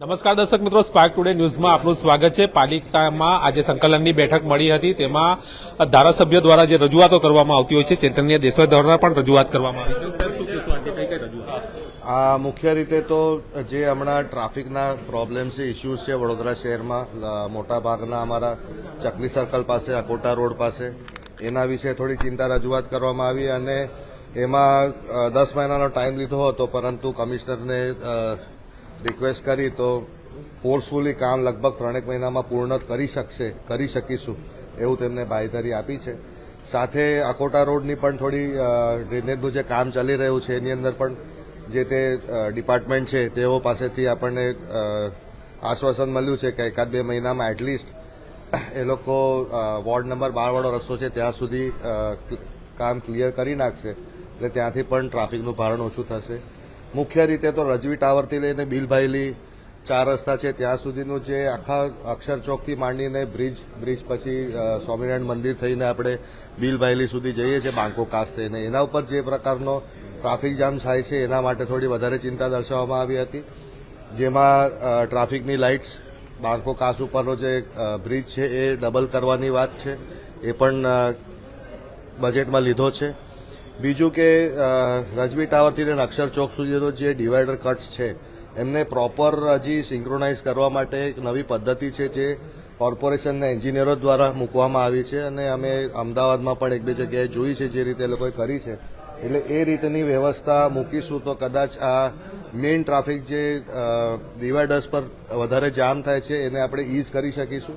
નમસ્કાર દર્શક મિત્રો, સ્પાર્ક ટુડે ન્યૂઝમાં આપનું સ્વાગત છે। પાલિકામાં આજે સંકલનની બેઠક મળી હતી, તેમાં ધારાસભ્યો દ્વારા જે રજૂઆતો કરવામાં આવતી હોય છે, ચેતન્ય દેસાઈ દ્વારા પણ રજૂઆત કરવામાં આવી છે। સાહેબ, શું કહેશો આજે કઈ રજૂઆત? આ મુખ્ય રીતે તો જે હમણાં ટ્રાફિકના પ્રોબ્લેમ છે, ઇસ્યુઝ છે વડોદરા શહેરમાં મોટાભાગના અમારા ચકલી સર્કલ પાસે, અકોટા રોડ પાસે, એના વિશે થોડી ચિંતા રજૂઆત કરવામાં આવી અને એમાં 10 મહિનાનો ટાઈમ લીધો હતો, પરંતુ કમિશનરને રિક્વેસ્ટ કરી તો ફોર્સફુલી કામ લગભગ 3 મહિનામાં પૂર્ણ કરી શકીશું એવું તેમને બાંયધરી આપી છે। સાથે અકોટા રોડની પણ થોડી ડ્રેનેજનું જે કામ ચાલી રહ્યું છે એની અંદર પણ જે તે ડિપાર્ટમેન્ટ છે તેઓ પાસેથી આપણને આશ્વાસન મળ્યું છે કે 1-2 મહિનામાં એટલીસ્ટ એ લોકો વોર્ડ નંબર 12 વાળો રસ્તો છે ત્યાં સુધી કામ ક્લિયર કરી નાખશે, એટલે ત્યાંથી પણ ટ્રાફિકનું ભારણ ઓછું થશે। મુખ્ય રીતે તો રજવી ટાવરથી લઈને બિલભાઈલી 4 રસ્તા છે ત્યાં સુધીનું જે આખા અક્ષર ચોકથી માંડીને બ્રિજ પછી સ્વામિનારાયણ મંદિર થઈને આપણે બિલભાઈલી સુધી જઈએ છીએ બાંકો કાસ થઈને, એના ઉપર જે પ્રકારનો ટ્રાફિક જામ થાય છે એના માટે થોડી વધારે ચિંતા દર્શાવવામાં આવી હતી, જેમાં ટ્રાફિકની લાઇટ્સ બાંકો કાસ ઉપરનો જે બ્રિજ છે એ ડબલ કરવાની વાત છે, એ પણ બજેટમાં લીધો છે। બીજું કે રજવી ટાવરથી લઈને અક્ષર ચોક સુધીનો જે ડિવાઈડર કટ્સ છે એમને પ્રોપર હજી સિંક્રોનાઇઝ કરવા માટે એક નવી પદ્ધતિ છે જે કોર્પોરેશનના એન્જિનિયરો દ્વારા મૂકવામાં આવી છે અને અમે અમદાવાદમાં પણ 1-2 જગ્યાએ જોઈ છે જે રીતે એ લોકોએ કરી છે, એટલે એ રીતની વ્યવસ્થા મૂકીશું તો કદાચ આ મેઇન ટ્રાફિક જે ડિવાઈડર્સ પર વધારે જામ થાય છે એને આપણે ઇઝ કરી શકીશું।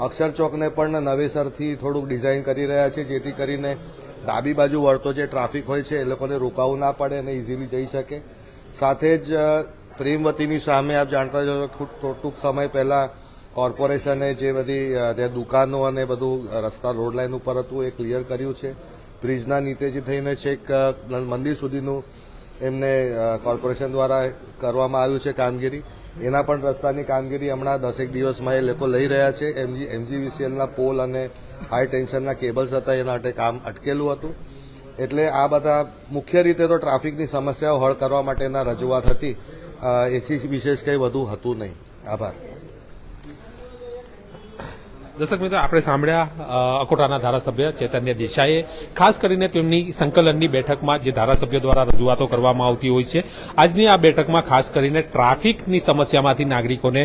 અક્ષર ચોકને પણ નવેસરથી થોડુંક ડિઝાઇન કરી રહ્યા છે જેથી કરીને ડાબી બાજુ વળતો જે ટ્રાફિક હોય છે એ લોકોને રોકાવું ના પડે અને ઇઝીલી જઈ શકે। સાથે જ પ્રેમવતીની સામે આપ જાણતા છો ટૂંક સમય પહેલા કોર્પોરેશને જે બધી ત્યાં દુકાનો અને બધું રસ્તા રોડ લાઇન ઉપર હતું એ ક્લિયર કર્યું છે। બ્રિજના નીચેથી થઈને છેક મંદિર સુધીનું એમને કોર્પોરેશન દ્વારા કરવામાં આવ્યું છે કામગીરી, એના પણ રસ્તાની કામગીરી હમણાં 10 દિવસમાં એ લોકો લઈ રહ્યા છે। MGVCLના પોલ અને હાઈ ટેન્શનના કેબલ્સ હતા એના માટે કામ અટકેલું હતું, એટલે આ બધા મુખ્ય રીતે તો ટ્રાફિકની સમસ્યાઓ હળ કરવા માટેના રજૂઆત હતી, એથી વિશેષ કંઈ વધુ હતું નહીં। આભાર। દર્શક મિત્રો, આપણે સાંભળ્યા અકોટાના ધારાસભ્ય ચેતન્ય દેસાઈએ, ખાસ કરીને તેમની સંકલનની બેઠકમાં જે ધારાસભ્યો દ્વારા રજૂઆતો કરવામાં આવતી હોય છે, આજની આ બેઠકમાં ખાસ કરીને ટ્રાફિકની સમસ્યામાંથી નાગરિકોને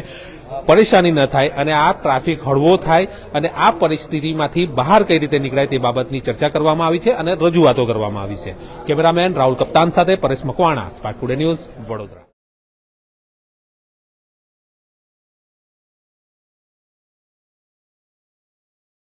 પરેશાની ન થાય અને આ ટ્રાફિક હળવો થાય અને આ પરિસ્થિતિમાંથી બહાર કઈ રીતે નીકળાય તે બાબતની ચર્ચા કરવામાં આવી છે અને રજૂઆતો કરવામાં આવી છે। કેમેરામેન રાહુલ કપ્તાન સાથે Paresh Makwana, spark today news, Vadodara.